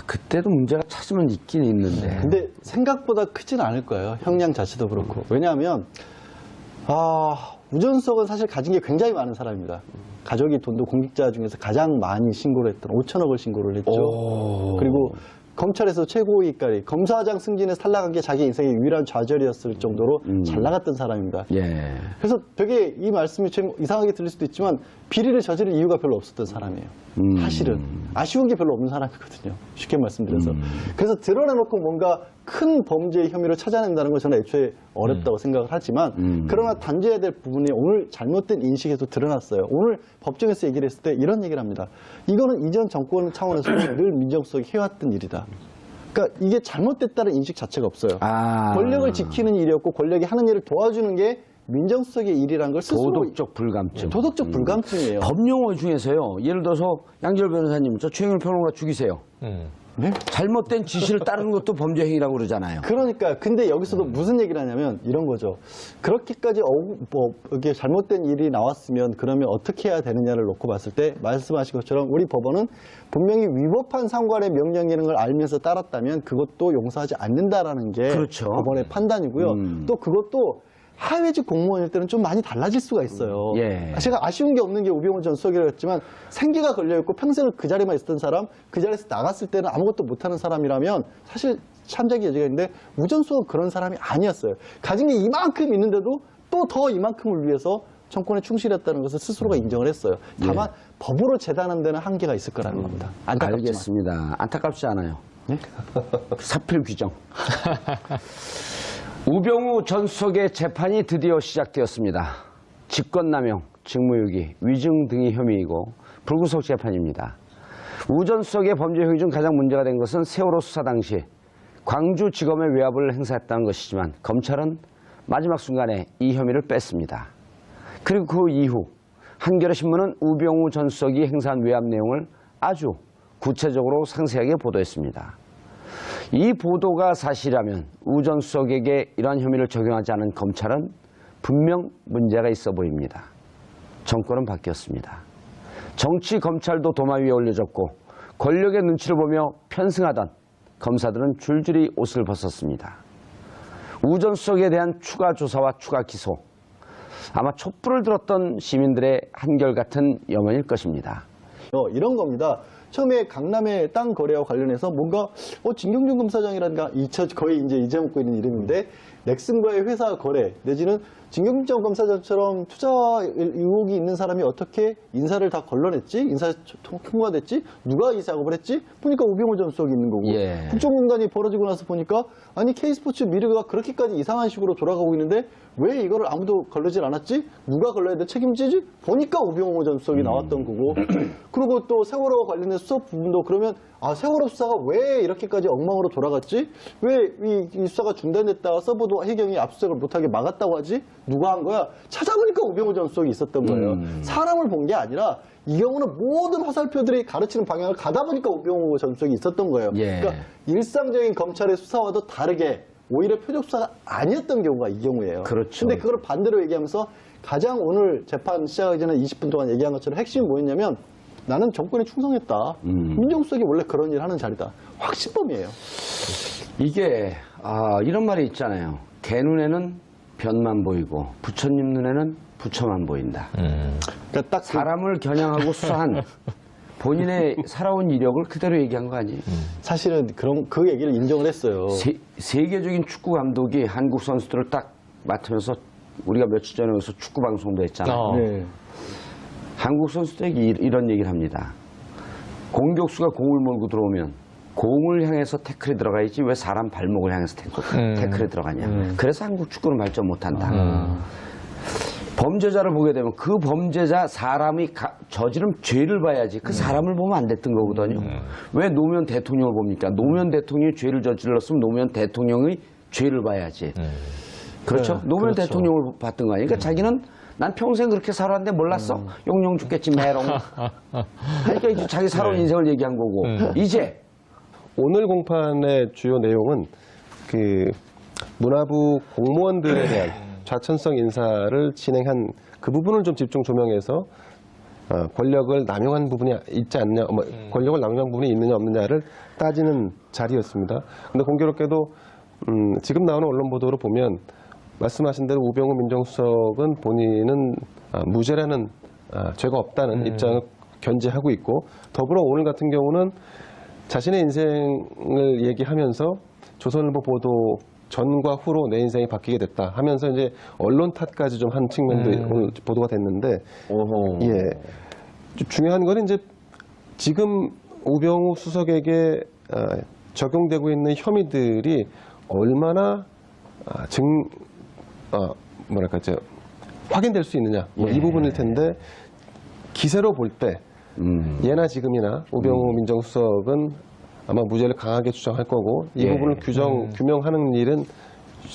그때도 문제가 찾으면 있긴 있는데. 근데 생각보다 크진 않을 거예요. 형량 자체도 그렇고. 왜냐하면 우전석은 사실 가진 게 굉장히 많은 사람입니다. 가족이 돈도 공직자 중에서 가장 많이 신고를 했던 5천억을 신고를 했죠. 그리고 검찰에서 최고위까지 검사장 승진에서 탈락한 게 자기 인생의 유일한 좌절이었을 정도로 잘 나갔던 사람입니다. 예. 그래서 되게 이 말씀이 좀 이상하게 들릴 수도 있지만 비리를 저지를 이유가 별로 없었던 사람이에요. 사실은 아쉬운 게 별로 없는 사람이거든요. 쉽게 말씀드려서. 그래서 드러내놓고 뭔가 큰 범죄의 혐의를 찾아낸다는 건 저는 애초에 어렵다고 생각을 하지만 그러나 단죄해야 될 부분이 오늘 잘못된 인식에서 드러났어요. 오늘 법정에서 얘기를 했을 때 이런 얘기를 합니다. 이거는 이전 정권 차원에서 늘 민정수석이 해왔던 일이다. 그러니까 이게 잘못됐다는 인식 자체가 없어요. 권력을 지키는 일이었고 권력이 하는 일을 도와주는 게 민정수석의 일이라는 걸 스스로 도덕적 불감증. 도덕적 불감증이에요. 법용어 중에서요. 예를 들어서 양지열 변호사님, 저 최영일 평론가 죽이세요. 네? 잘못된 지시를 따르는 것도 범죄 행위라고 그러잖아요. 그러니까 근데 여기서도 무슨 얘기를 하냐면 이런 거죠. 그렇게까지 이게 잘못된 일이 나왔으면 그러면 어떻게 해야 되느냐를 놓고 봤을 때 말씀하신 것처럼 우리 법원은 분명히 위법한 상관의 명령이라는 걸 알면서 따랐다면 그것도 용서하지 않는다라는 게 그렇죠. 법원의 판단이고요. 또 그것도 하위직 공무원일 때는 좀 많이 달라질 수가 있어요. 예. 제가 아쉬운 게 없는 게 우병우 전 수석이라고 했지만 생계가 걸려있고 평생을 그 자리만 있었던 사람, 그 자리에서 나갔을 때는 아무것도 못하는 사람이라면 사실 참작의 여지가 있는데 우 전 수석은 그런 사람이 아니었어요. 가진 게 이만큼 있는데도 또 더 이만큼을 위해서 정권에 충실했다는 것을 스스로가 인정을 했어요. 다만 법으로 재단하는 데는 한계가 있을 거라는 겁니다. 안타깝지만. 알겠습니다. 안타깝지 않아요. 네? 사필 규정. 우병우 전 수석의 재판이 드디어 시작되었습니다. 직권남용, 직무유기, 위증 등의 혐의이고 불구속 재판입니다. 우 전 수석의 범죄 행위 중 가장 문제가 된 것은 세월호 수사 당시 광주지검의 외압을 행사했다는 것이지만 검찰은 마지막 순간에 이 혐의를 뺐습니다. 그리고 그 이후 한겨레신문은 우병우 전 수석이 행사한 외압 내용을 아주 구체적으로 상세하게 보도했습니다. 이 보도가 사실이라면 우 전 수석에게 이러한 혐의를 적용하지 않은 검찰은 분명 문제가 있어 보입니다. 정권은 바뀌었습니다. 정치 검찰도 도마 위에 올려졌고 권력의 눈치를 보며 편승하던 검사들은 줄줄이 옷을 벗었습니다. 우 전 수석에 대한 추가 조사와 추가 기소, 아마 촛불을 들었던 시민들의 한결같은 염원일 것입니다. 이런 겁니다. 처음에 강남의 땅 거래와 관련해서 뭔가 진경준 검사장이라든가 거의 이제 잊어먹고 있는 이름인데 넥슨과의 회사 거래 내지는 진경정 검사장처럼 투자 의혹이 있는 사람이 어떻게 인사를 다 걸러냈지? 인사 통과됐지? 누가 이 작업을 했지? 보니까 우병우 전 수석이 있는 거고. 예. 국정농단이 벌어지고 나서 보니까 아니 K스포츠 미르가 그렇게까지 이상한 식으로 돌아가고 있는데 왜 이거를 아무도 걸르질 않았지? 누가 걸러야 돼? 책임지지? 보니까 우병우 전 수석이 나왔던 거고. 그리고 또 세월호와 관련된 수사 부분도 그러면 아 세월호 수사가 왜 이렇게까지 엉망으로 돌아갔지? 왜 이 수사가 중단됐다가 서버도 해경이 압수수색을 못하게 막았다고 하지? 누가 한 거야? 찾아보니까 우병우 전 수석이 있었던 거예요. 사람을 본 게 아니라 이 경우는 모든 화살표들이 가르치는 방향을 가다 보니까 우병우 전 수석이 있었던 거예요. 예. 그러니까 일상적인 검찰의 수사와도 다르게 오히려 표적 수사가 아니었던 경우가 이 경우예요. 그렇죠. 근데 그걸 반대로 얘기하면서 가장 오늘 재판 시작하기 전에 20분 동안 얘기한 것처럼 핵심이 뭐였냐면 나는 정권에 충성했다. 민정수석이 원래 그런 일을 하는 자리다. 확신범이에요. 이게 이런 말이 있잖아요. 개 눈에는 변만 보이고 부처님 눈에는 부처만 보인다. 그러니까 딱 사람을 겨냥하고 수사한 본인의 살아온 이력을 그대로 얘기한 거 아니에요? 사실은 그 얘기를 인정을 했어요. 세계적인 축구 감독이 한국 선수들을 딱 맡으면서 우리가 며칠 전에 여기서 축구 방송도 했잖아요. 네. 한국 선수들에게 이런 얘기를 합니다. 공격수가 공을 몰고 들어오면 공을 향해서 태클이 들어가야지 왜 사람 발목을 향해서 태클이 들어가냐. 그래서 한국 축구는 발전 못한다. 범죄자를 보게 되면 그 범죄자 사람이 저지른 죄를 봐야지 그 사람을 보면 안 됐던 거거든요. 왜 노무현 대통령을 봅니까? 노무현 대통령이 죄를 저질렀으면 노무현 대통령의 죄를 봐야지. 그렇죠? 노무현 그렇죠. 대통령을 봤던 거 아니에요. 그러니까 자기는 난 평생 그렇게 살았는데 몰랐어. 용용 죽겠지 메롱. 그러니까 이제 자기 살아온 인생을 얘기한 거고. 이제 오늘 공판의 주요 내용은 그 문화부 공무원들에 대한 좌천성 인사를 진행한 그 부분을 좀 집중 조명해서 권력을 남용한 부분이 있지 않냐, 권력을 남용한 부분이 있느냐 없느냐를 따지는 자리였습니다. 근데 공교롭게도 지금 나오는 언론 보도로 보면 말씀하신 대로 우병우 민정수석은 본인은 무죄라는 죄가 없다는 입장을 견지하고 있고 더불어 오늘 같은 경우는 자신의 인생을 얘기하면서 조선일보 보도 전과 후로 내 인생이 바뀌게 됐다 하면서 이제 언론 탓까지 좀 한 측면도 오늘 보도가 됐는데 예. 중요한 건 이제 지금 우병우 수석에게 적용되고 있는 혐의들이 얼마나 뭐랄까 확인될 수 있느냐 이 부분일 텐데 기세로 볼 때 예나 지금이나 우병우 민정수석은 아마 무죄를 강하게 주장할 거고 이 부분을 규명하는 일은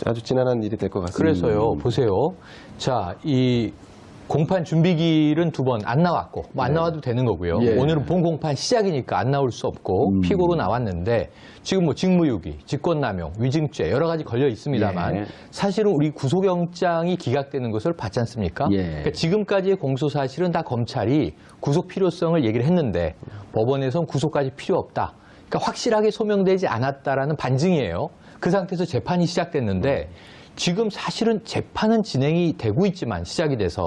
아주 지난한 일이 될 것 같습니다. 그래서요, 보세요. 자, 이 공판 준비기일은 2번 안 나왔고, 뭐 안 나와도 되는 거고요. 예. 오늘은 본 공판 시작이니까 안 나올 수 없고, 피고로 나왔는데, 지금 뭐 직무유기, 직권남용, 위증죄, 여러 가지 걸려 있습니다만, 예. 사실은 우리 구속영장이 기각되는 것을 봤지 않습니까? 예. 그러니까 지금까지의 공소 사실은 다 검찰이 구속 필요성을 얘기를 했는데, 법원에선 구속까지 필요 없다. 그러니까 확실하게 소명되지 않았다라는 반증이에요. 그 상태에서 재판이 시작됐는데 지금 사실은 재판은 진행이 되고 있지만 시작이 돼서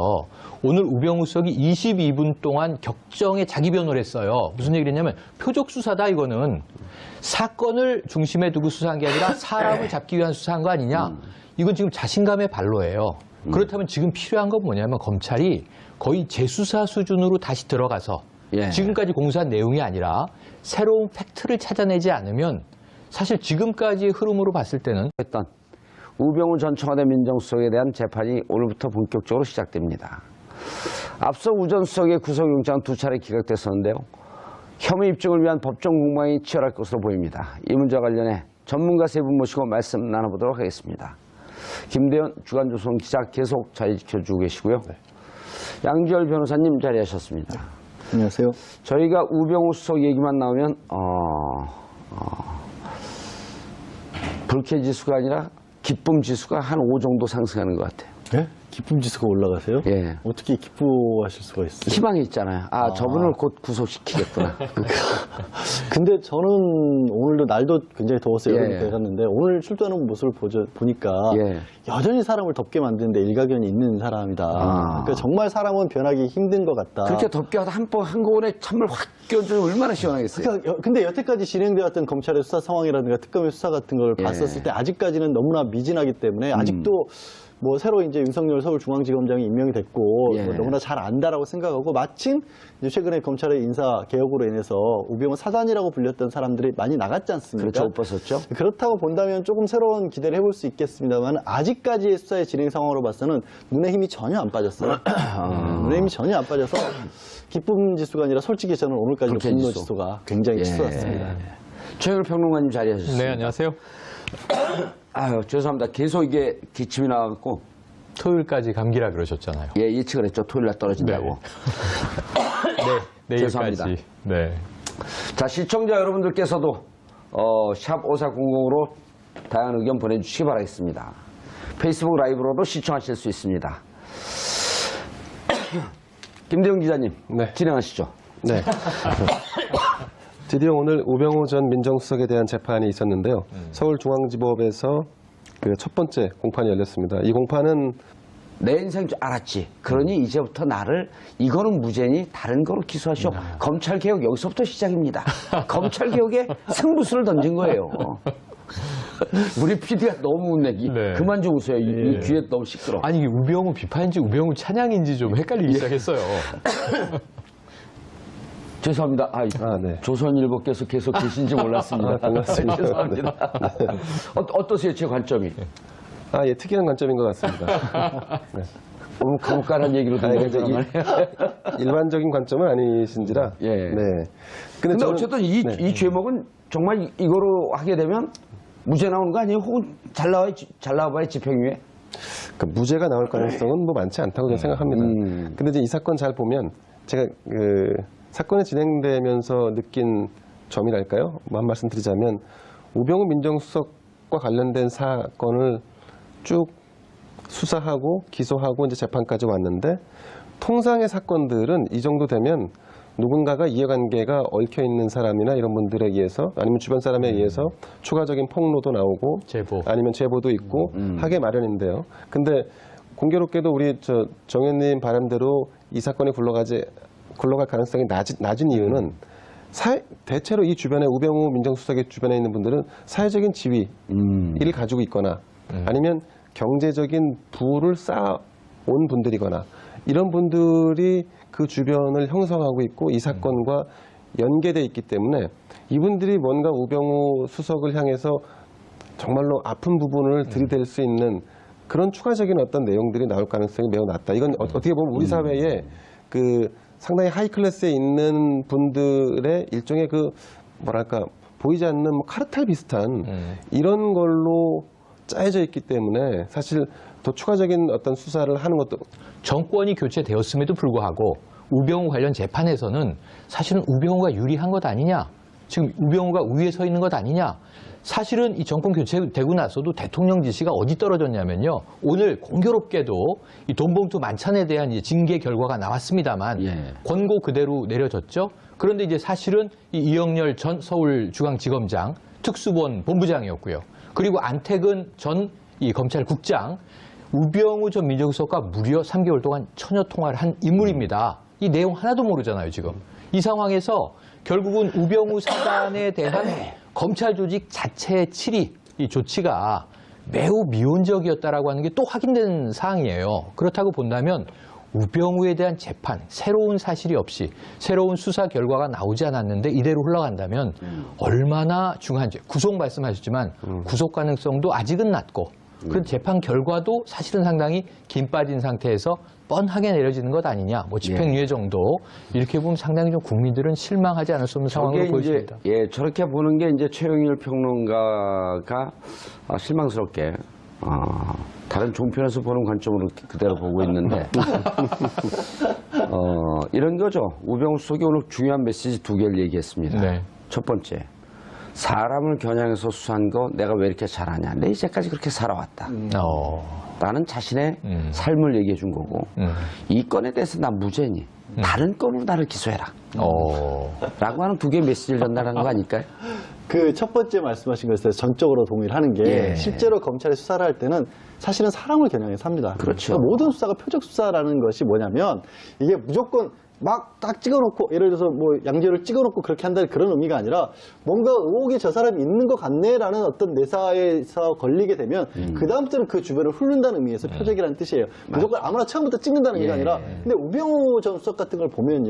오늘 우병우 수석이 22분 동안 격정에 자기 변호를 했어요. 무슨 얘기를 했냐면 표적 수사다 이거는 사건을 중심에 두고 수사한 게 아니라 사람을 잡기 위한 수사한 거 아니냐. 이건 지금 자신감의 발로예요. 그렇다면 지금 필요한 건 뭐냐면 검찰이 거의 재수사 수준으로 다시 들어가서 지금까지 공수한 내용이 아니라 새로운 팩트를 찾아내지 않으면 사실 지금까지의 흐름으로 봤을 때는 했던 우병우 전 청와대 민정수석에 대한 재판이 오늘부터 본격적으로 시작됩니다. 앞서 우 전 수석의 구속영장은 2차례 기각됐었는데요. 혐의 입증을 위한 법정 공방이 치열할 것으로 보입니다. 이 문제와 관련해 전문가 세 분 모시고 말씀 나눠보도록 하겠습니다. 김대현 주간조선 기자 계속 자리 지켜주고 계시고요. 양지열 변호사님 자리하셨습니다. 안녕하세요. 저희가 우병우 수석 얘기만 나오면 불쾌지수가 아니라 기쁨지수가 한 5 정도 상승하는 것 같아요. 네? 기쁨 지수가 올라가세요? 예. 어떻게 기뻐하실 수가 있어요? 희망이 있잖아요. 저분을 곧 구속시키겠구나. 근데 저는 오늘도 날도 굉장히 더웠어요. 여름이 예. 돼갔는데 오늘 출두하는 모습을 보니까 여전히 사람을 덥게 만드는데 일가견이 있는 사람이다. 그러니까 정말 사람은 변하기 힘든 것 같다. 그렇게 덥게 하다 한 고온에 찬물 확 끼얹으면 얼마나 시원하겠어요. 그러니까 근데 여태까지 진행되었던 검찰의 수사 상황이라든가 특검의 수사 같은 걸 봤었을 때 아직까지는 너무나 미진하기 때문에 아직도 뭐 새로 이제 윤석열 서울중앙지검장이 임명이 됐고 예. 뭐 너무나 잘 안다라고 생각하고 마침 이제 최근에 검찰의 인사 개혁으로 인해서 우병우 사단이라고 불렸던 사람들이 많이 나갔지 않습니까? 그렇죠. 옷 벗었죠. 그렇다고 본다면 조금 새로운 기대를 해볼 수 있겠습니다만 아직까지의 수사의 진행 상황으로 봐서는 눈에 힘이 전혀 안 빠졌어요. 눈에 힘이 전혀 안 빠져서 기쁨 지수가 아니라 솔직히 저는 오늘까지 불쾌 분노 지수. 지수가 굉장히 치솟았습니다. 최영일 평론가님 자리하셨습니다. 네, 안녕하세요. 아유, 죄송합니다. 계속 이게 기침이 나와갖고 토요일까지 감기라 그러셨잖아요. 예, 예측을 했죠. 토요일 날 떨어진다고. 네, 죄송합니다. 내일까지. 네. 자, 시청자 여러분들께서도 샵 5400으로 다양한 의견 보내주시기 바라겠습니다. 페이스북 라이브로도 시청하실 수 있습니다. 김대웅 기자님, 네. 진행하시죠. 네. 드디어 오늘 우병우 전 민정수석에 대한 재판이 있었는데요. 서울중앙지법에서 그 첫 번째 공판이 열렸습니다. 이 공판은 내 인생 알았지. 그러니 이제부터 나를 이거는 무죄니 다른 거로 기소하시오. 검찰개혁 여기서부터 시작입니다. 검찰개혁에 승부수를 던진 거예요. 우리 PD가 너무 웃내기. 네. 그만 좀 웃어요. 이 귀에 너무 시끄러. 아니, 이게 우병우 비판인지 우병우 찬양인지 좀 헷갈리기 시작했어요. 죄송합니다. 네. 조선일보께서 계속 계신지 몰랐습니다. 반갑습니다. 죄송합니다. 어떠세요, 제 관점이? 예, 특이한 관점인 것 같습니다. 네. 너무 감옥가란 얘기로 이제 들리는 일반적인 관점은 아니신지라. 예. 네. 근데 저는- 어쨌든 이 네. 죄목은 정말 이거로 하게 되면 무죄 나오는 거 아니에요? 혹은 잘 나와봐야 집행유예? 그러니까 무죄가 나올 가능성은 뭐 많지 않다고 저는 생각합니다. 근데 이제 이 사건 잘 보면 제가 그 사건이 진행되면서 느낀 점이랄까요? 뭐 한 말씀 드리자면 우병우 민정수석과 관련된 사건을 쭉 수사하고 기소하고 이제 재판까지 왔는데 통상의 사건들은 이 정도 되면 누군가가 이해관계가 얽혀 있는 사람이나 이런 분들에 의해서 아니면 주변 사람에 의해서 추가적인 폭로도 나오고 제보. 아니면 제보도 있고 하게 마련인데요. 근데 공교롭게도 우리 정 의원님 바람대로 이 사건이 굴러갈 가능성이 낮은 이유는 대체로 이 주변에 우병우 민정수석의 주변에 있는 분들은 사회적인 지위를 가지고 있거나 아니면 경제적인 부를 쌓아온 분들이거나 이런 분들이 그 주변을 형성하고 있고 이 사건과 연계되어 있기 때문에 이분들이 뭔가 우병우 수석을 향해서 정말로 아픈 부분을 들이댈 수 있는 그런 추가적인 어떤 내용들이 나올 가능성이 매우 낮다. 이건 어떻게 보면 우리 사회에 그 상당히 하이 클래스에 있는 분들의 일종의 그 뭐랄까 보이지 않는 뭐 카르텔 비슷한 이런 걸로 짜여져 있기 때문에 사실 더 추가적인 어떤 수사를 하는 것도 정권이 교체되었음에도 불구하고 우병우 관련 재판에서는 사실은 우병우가 유리한 것 아니냐? 지금 우병우가 우위에 서 있는 것 아니냐? 사실은 이 정권 교체되고 나서도 대통령 지시가 어디 떨어졌냐면요. 오늘 공교롭게도 이 돈봉투 만찬에 대한 이제 징계 결과가 나왔습니다만 권고 그대로 내려졌죠. 그런데 이제 사실은 이 이영렬 전 서울중앙지검장 특수본 본부장이었고요. 그리고 안태근 전 이 검찰국장, 우병우 전 민정수석과 무려 3개월 동안 처녀 통화를 한 인물입니다. 이 내용 하나도 모르잖아요, 지금. 이 상황에서 결국은 우병우 사단에 대한 검찰 조직 자체의 치리, 이 조치가 매우 미온적이었다라고 하는 게 또 확인된 사항이에요. 그렇다고 본다면 우병우에 대한 재판, 새로운 사실이 없이 새로운 수사 결과가 나오지 않았는데 이대로 흘러간다면 얼마나 중요한지, 구속 말씀하셨지만 구속 가능성도 아직은 낮고 그 재판 결과도 사실은 상당히 김 빠진 상태에서 뻔하게 내려지는 것 아니냐, 뭐 집행유예 정도, 이렇게 보면 상당히 좀 국민들은 실망하지 않을 수 없는 상황으로 보여집니다. 저렇게 보는 게 이제 최영일 평론가가 실망스럽게 다른 종편에서 보는 관점으로 그대로 보고 있는데 이런 거죠. 우병우 수석이 오늘 중요한 메시지 2개를 얘기했습니다. 네. 첫 번째, 사람을 겨냥해서 수사한 거 내가 왜 이렇게 잘하냐. 내 이제까지 그렇게 살아왔다. 라는 자신의 삶을 얘기해 준 거고 이 건에 대해서 난 무죄니 다른 건으로 나를 기소해라. 라고 하는 2개의 메시지를 전달하는 거 아닐까요? 그 첫 번째 말씀하신 것에 전적으로 동의를 하는 게 예. 실제로 검찰이 수사를 할 때는 사실은 사람을 겨냥해서 합니다. 그렇죠. 그러니까 모든 수사가 표적 수사라는 것이 뭐냐면 이게 무조건 막 딱 찍어놓고 예를 들어서 뭐 양재를 찍어놓고 그렇게 한다는 그런 의미가 아니라 뭔가 의혹이 저 사람이 있는 것 같네라는 어떤 내사에서 걸리게 되면 그 다음부터는 그 주변을 훑는다는 의미에서 표적이라는 뜻이에요. 무조건 아무나 처음부터 찍는다는 의미가 예. 아니라 근데 우병우 전 수석 같은 걸 보면요.